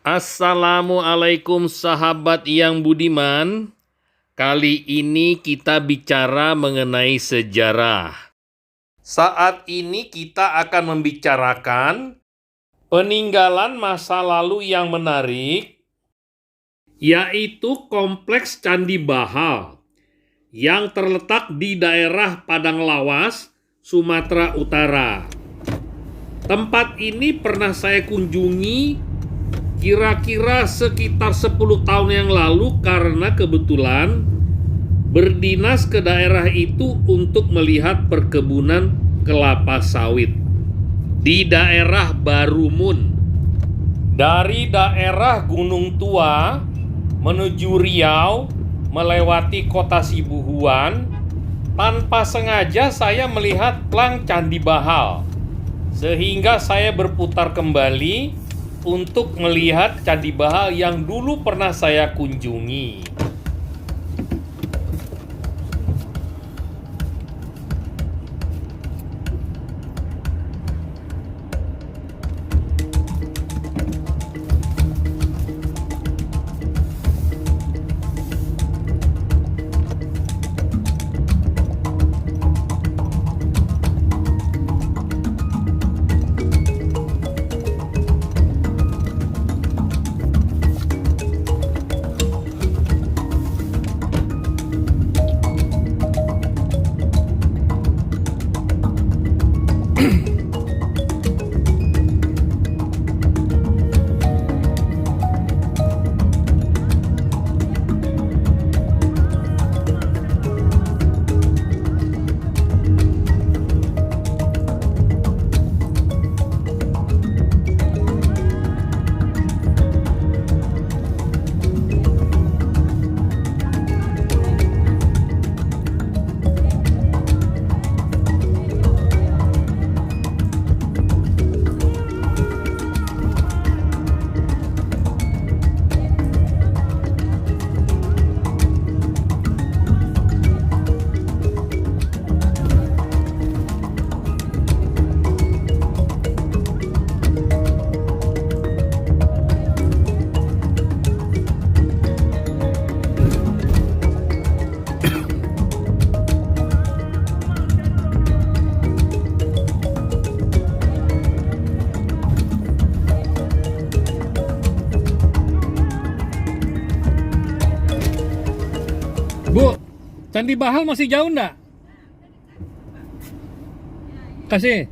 Assalamualaikum sahabat yang budiman. Kali ini kita bicara mengenai sejarah. Saat ini kita akan membicarakan peninggalan masa lalu yang menarik, yaitu Kompleks Candi Bahal yang terletak di daerah Padang Lawas, Sumatera Utara. Tempat ini pernah saya kunjungi kira-kira sekitar 10 tahun yang lalu karena kebetulan berdinas ke daerah itu untuk melihat perkebunan kelapa sawit di daerah Barumun. Dari daerah Gunung Tua menuju Riau melewati kota Sibuhuan, tanpa sengaja saya melihat plang Candi Bahal, sehingga saya berputar kembali untuk melihat Candi Bahal yang dulu pernah saya kunjungi. Bu, Candi Bahal masih jauh enggak? Kasih.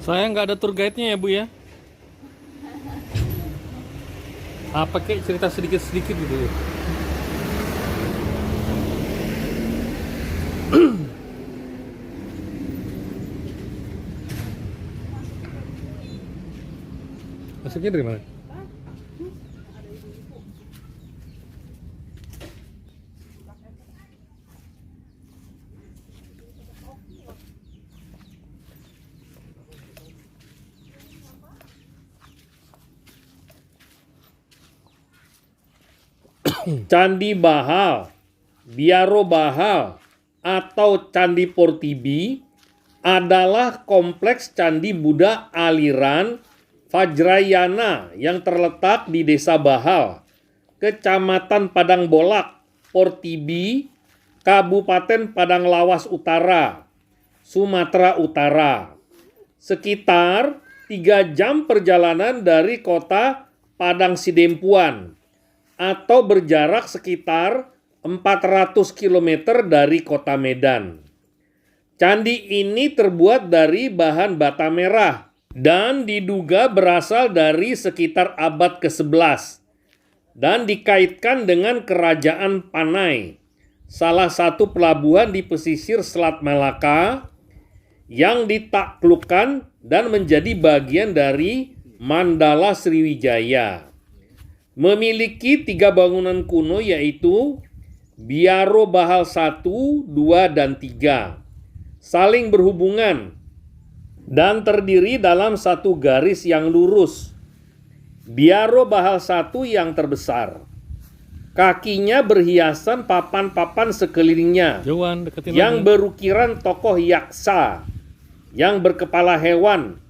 Saya nggak ada tour guide-nya ya Bu ya. Apa kayak cerita sedikit-sedikit gitu. Masuknya dari mana? Candi Bahal, Biaro Bahal, atau Candi Portibi adalah kompleks candi Buddha aliran Vajrayana yang terletak di Desa Bahal, Kecamatan Padang Bolak, Portibi, Kabupaten Padang Lawas Utara, Sumatera Utara. Sekitar 3 jam perjalanan dari kota Padang Sidempuan, atau berjarak sekitar 400 km dari kota Medan. Candi ini terbuat dari bahan bata merah dan diduga berasal dari sekitar abad ke-11 dan dikaitkan dengan Kerajaan Panai, salah satu pelabuhan di pesisir Selat Malaka yang ditaklukkan dan menjadi bagian dari Mandala Sriwijaya. Memiliki 3 bangunan kuno yaitu Biaro Bahal 1, 2, dan 3. Saling berhubungan dan terdiri dalam satu garis yang lurus. Biaro Bahal 1 yang terbesar. Kakinya berhiasan papan-papan sekelilingnya yang berukiran tokoh yaksa yang berkepala hewan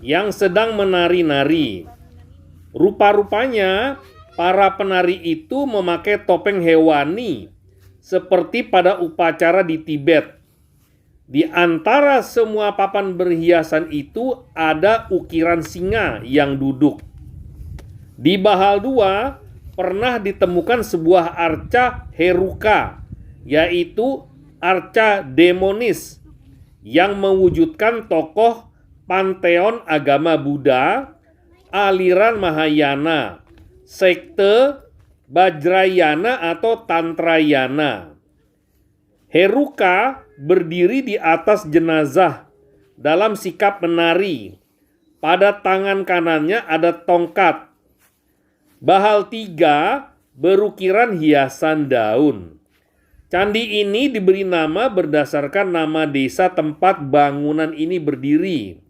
yang sedang menari-nari. Rupa-rupanya para penari itu memakai topeng hewani seperti pada upacara di Tibet. Di antara semua papan berhiasan itu ada ukiran singa yang duduk. Di Bahal 2 pernah ditemukan sebuah arca Heruka, yaitu arca demonis yang mewujudkan tokoh panteon agama Buddha aliran Mahayana, sekte Vajrayana atau Tantrayana. Heruka berdiri di atas jenazah dalam sikap menari. Pada tangan kanannya ada tongkat. Bahal 3 berukiran hiasan daun. Candi ini diberi nama berdasarkan nama desa tempat bangunan ini berdiri.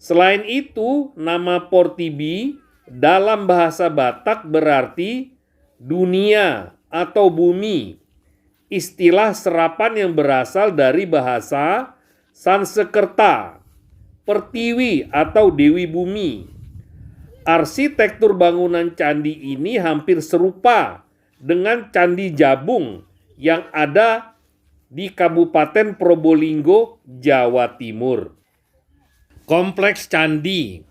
Selain itu, nama Portibi dalam bahasa Batak berarti dunia atau bumi. Istilah serapan yang berasal dari bahasa Sanskerta, Pertiwi atau Dewi Bumi. Arsitektur bangunan candi ini hampir serupa dengan Candi Jabung yang ada di Kabupaten Probolinggo, Jawa Timur. Kompleks candi.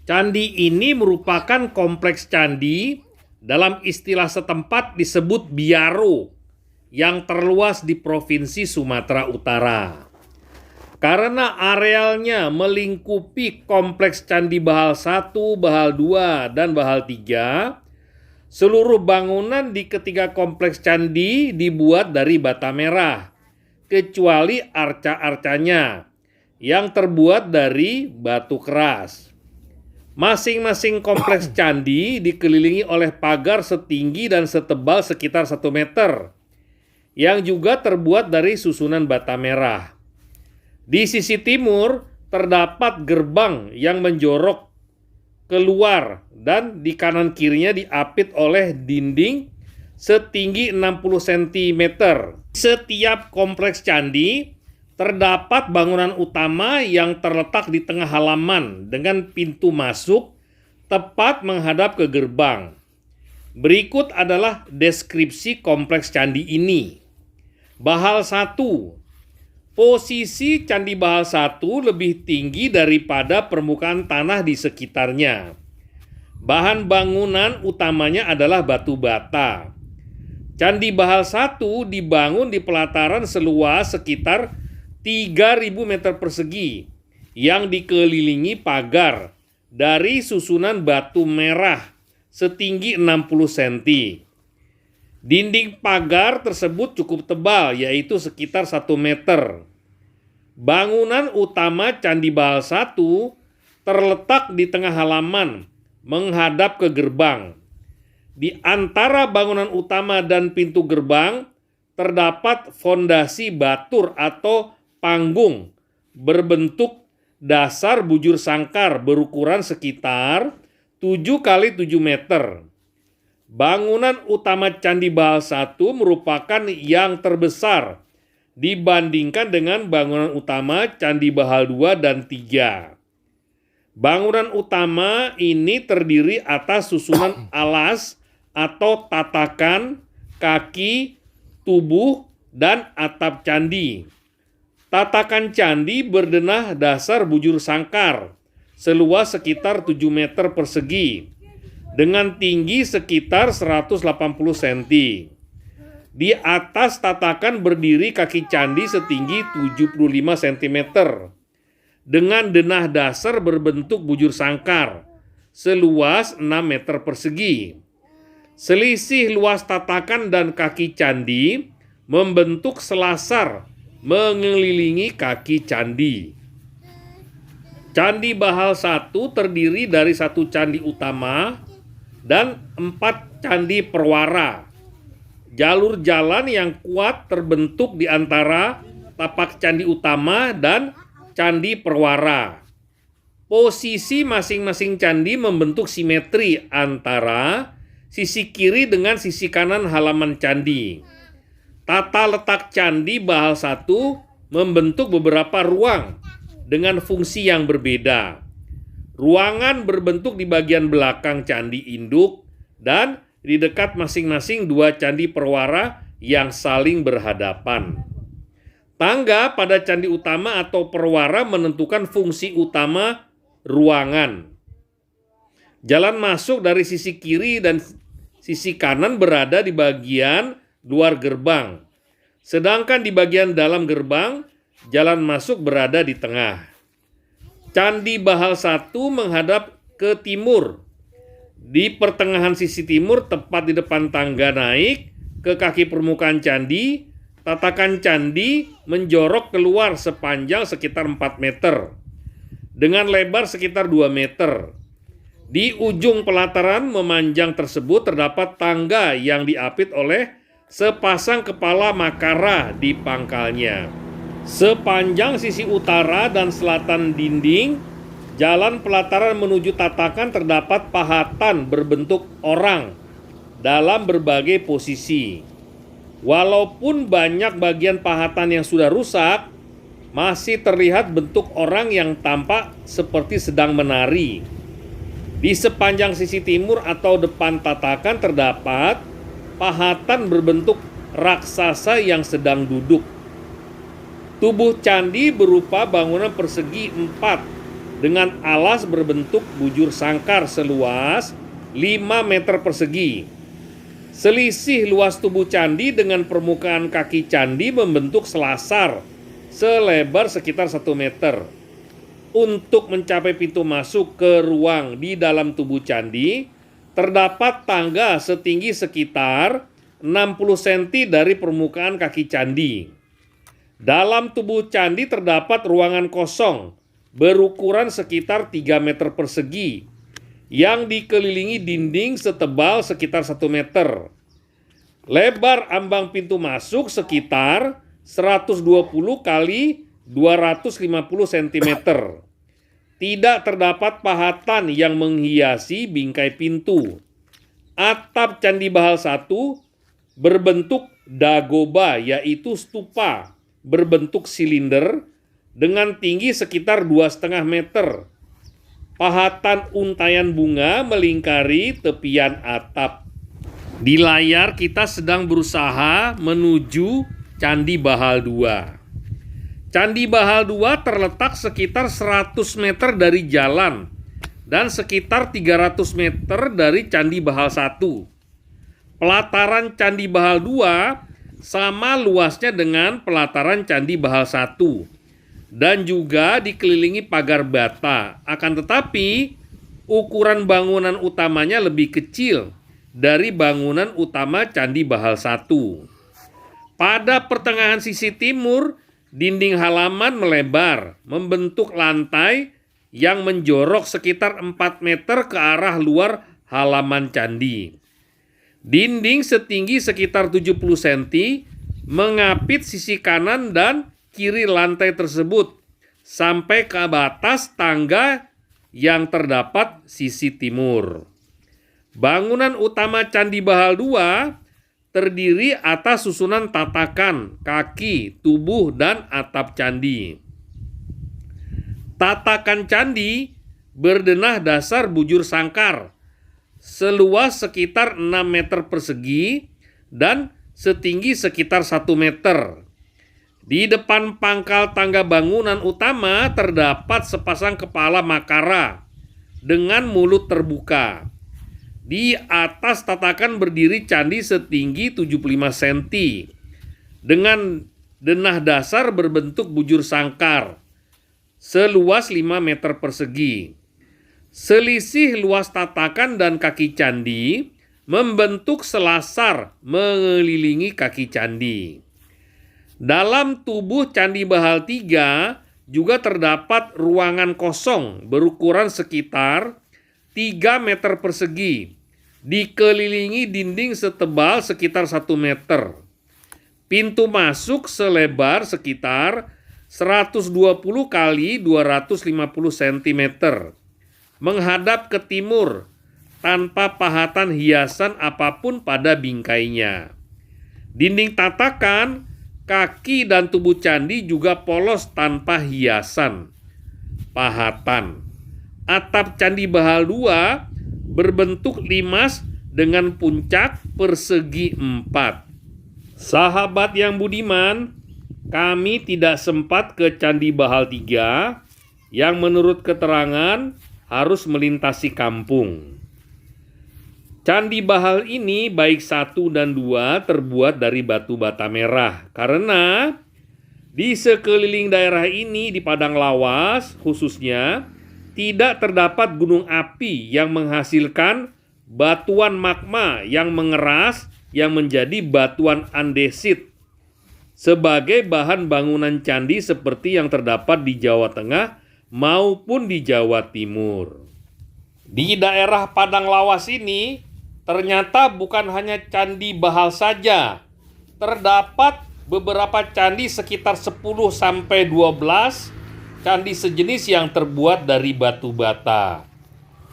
Candi ini merupakan kompleks candi dalam istilah setempat disebut biaro yang terluas di Provinsi Sumatera Utara. Karena arealnya melingkupi kompleks Candi Bahal 1, Bahal 2, dan Bahal 3, seluruh bangunan di ketiga kompleks candi dibuat dari bata merah, kecuali arca-arcanya yang terbuat dari batu keras. Masing-masing kompleks candi dikelilingi oleh pagar setinggi dan setebal sekitar 1 meter, yang juga terbuat dari susunan bata merah. Di sisi timur terdapat gerbang yang menjorok keluar dan di kanan kirinya diapit oleh dinding setinggi 60 cm. Setiap kompleks candi terdapat bangunan utama yang terletak di tengah halaman dengan pintu masuk tepat menghadap ke gerbang. Berikut adalah deskripsi kompleks candi ini. Bahal 1. Posisi Candi Bahal 1 lebih tinggi daripada permukaan tanah di sekitarnya. Bahan bangunan utamanya adalah batu bata. Candi Bahal 1 dibangun di pelataran seluas sekitar 3.000 meter persegi yang dikelilingi pagar dari susunan batu merah setinggi 60 cm. Dinding pagar tersebut cukup tebal, yaitu sekitar 1 meter. Bangunan utama Candi Bahal I terletak di tengah halaman menghadap ke gerbang. Di antara bangunan utama dan pintu gerbang terdapat fondasi batur atau panggung berbentuk dasar bujur sangkar berukuran sekitar 7 kali 7 meter. Bangunan utama Candi Bahal I merupakan yang terbesar dibandingkan dengan bangunan utama Candi Bahal II dan III. Bangunan utama ini terdiri atas susunan alas atau tatakan, kaki, tubuh, dan atap candi. Tatakan candi berdenah dasar bujur sangkar seluas sekitar 7 meter persegi dengan tinggi sekitar 180 cm. Di atas tatakan berdiri kaki candi setinggi 75 cm dengan denah dasar berbentuk bujur sangkar seluas 6 meter persegi. Selisih luas tatakan dan kaki candi membentuk selasar mengelilingi kaki candi. Candi Bahal I terdiri dari 1 candi utama dan 4 candi perwara. Jalur jalan yang kuat terbentuk di antara tapak candi utama dan candi perwara. Posisi masing-masing candi membentuk simetri antara sisi kiri dengan sisi kanan halaman candi. Tata letak Candi Bahal I membentuk beberapa ruang dengan fungsi yang berbeda. Ruangan berbentuk di bagian belakang candi induk dan di dekat masing-masing 2 candi perwara yang saling berhadapan. Tangga pada candi utama atau perwara menentukan fungsi utama ruangan. Jalan masuk dari sisi kiri dan sisi kanan berada di bagian luar gerbang. Sedangkan di bagian dalam gerbang, jalan masuk berada di tengah. Candi Bahal I menghadap ke timur. Di pertengahan sisi timur, tepat di depan tangga naik ke kaki permukaan candi, tatakan candi menjorok keluar sepanjang sekitar 4 meter dengan lebar sekitar 2 meter. Di ujung pelataran memanjang tersebut terdapat tangga yang diapit oleh sepasang kepala makara di pangkalnya. Sepanjang sisi utara dan selatan dinding, jalan pelataran menuju tatakan terdapat pahatan berbentuk orang dalam berbagai posisi. Walaupun banyak bagian pahatan yang sudah rusak, masih terlihat bentuk orang yang tampak seperti sedang menari. Di sepanjang sisi timur atau depan tatakan terdapat pahatan berbentuk raksasa yang sedang duduk. Tubuh candi berupa bangunan persegi 4 dengan alas berbentuk bujur sangkar seluas 5 meter persegi. Selisih luas tubuh candi dengan permukaan kaki candi membentuk selasar selebar sekitar 1 meter. Untuk mencapai pintu masuk ke ruang di dalam tubuh candi, terdapat tangga setinggi sekitar 60 cm dari permukaan kaki candi. Dalam tubuh candi terdapat ruangan kosong berukuran sekitar 3 meter persegi yang dikelilingi dinding setebal sekitar 1 meter. Lebar ambang pintu masuk sekitar 120 kali 250 cm. Tidak terdapat pahatan yang menghiasi bingkai pintu. Atap Candi Bahal I berbentuk dagoba, yaitu stupa berbentuk silinder dengan tinggi sekitar 2,5 meter. Pahatan untayan bunga melingkari tepian atap. Di layar kita sedang berusaha menuju Candi Bahal II. Candi Bahal II terletak sekitar 100 meter dari jalan dan sekitar 300 meter dari Candi Bahal I. Pelataran Candi Bahal II sama luasnya dengan pelataran Candi Bahal I. dan juga dikelilingi pagar bata. Akan tetapi ukuran bangunan utamanya lebih kecil dari bangunan utama Candi Bahal I. Pada pertengahan sisi timur, dinding halaman melebar, membentuk lantai yang menjorok sekitar 4 meter ke arah luar halaman candi. Dinding setinggi sekitar 70 cm mengapit sisi kanan dan kiri lantai tersebut sampai ke batas tangga yang terdapat sisi timur. Bangunan utama Candi Bahal II terdiri atas susunan tatakan, kaki, tubuh, dan atap candi. Tatakan candi berdenah dasar bujur sangkar seluas sekitar 6 meter persegi dan setinggi sekitar 1 meter. Di depan pangkal tangga bangunan utama terdapat sepasang kepala makara dengan mulut terbuka. Di atas tatakan berdiri candi setinggi 75 cm dengan denah dasar berbentuk bujur sangkar seluas 5 meter persegi. Selisih luas tatakan dan kaki candi membentuk selasar mengelilingi kaki candi. Dalam tubuh Candi Bahal III juga terdapat ruangan kosong berukuran sekitar 3 meter persegi, dikelilingi dinding setebal sekitar 1 meter. Pintu masuk selebar sekitar 120 kali 250 cm, menghadap ke timur tanpa pahatan hiasan apapun pada bingkainya. Dinding tatakan, kaki dan tubuh candi juga polos tanpa hiasan pahatan. Atap Candi Bahal II berbentuk limas dengan puncak persegi 4. Sahabat yang budiman, kami tidak sempat ke Candi Bahal III yang menurut keterangan harus melintasi kampung. Candi Bahal ini baik 1 dan 2 terbuat dari batu bata merah karena di sekeliling daerah ini di padang lawas khususnya tidak terdapat gunung api yang menghasilkan batuan magma yang mengeras yang menjadi batuan andesit sebagai bahan bangunan candi seperti yang terdapat di Jawa Tengah maupun di Jawa Timur. Di daerah padang lawas ini ternyata bukan hanya Candi Bahal saja, terdapat beberapa candi sekitar 10-12 candi sejenis yang terbuat dari batu bata.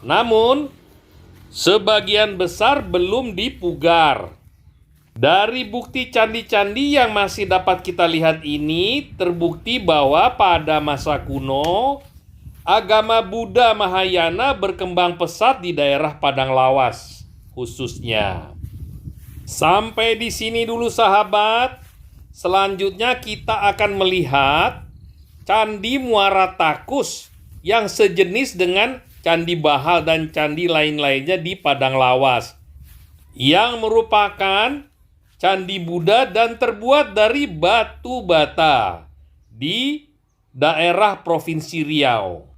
Namun, sebagian besar belum dipugar. Dari bukti candi-candi yang masih dapat kita lihat ini, terbukti bahwa pada masa kuno, agama Buddha Mahayana berkembang pesat di daerah padang lawas, khususnya. Sampai di sini dulu sahabat. Selanjutnya kita akan melihat Candi Muara Takus yang sejenis dengan Candi Bahal dan candi lain-lainnya di padang lawas, yang merupakan candi Buddha dan terbuat dari batu bata di daerah Provinsi Riau.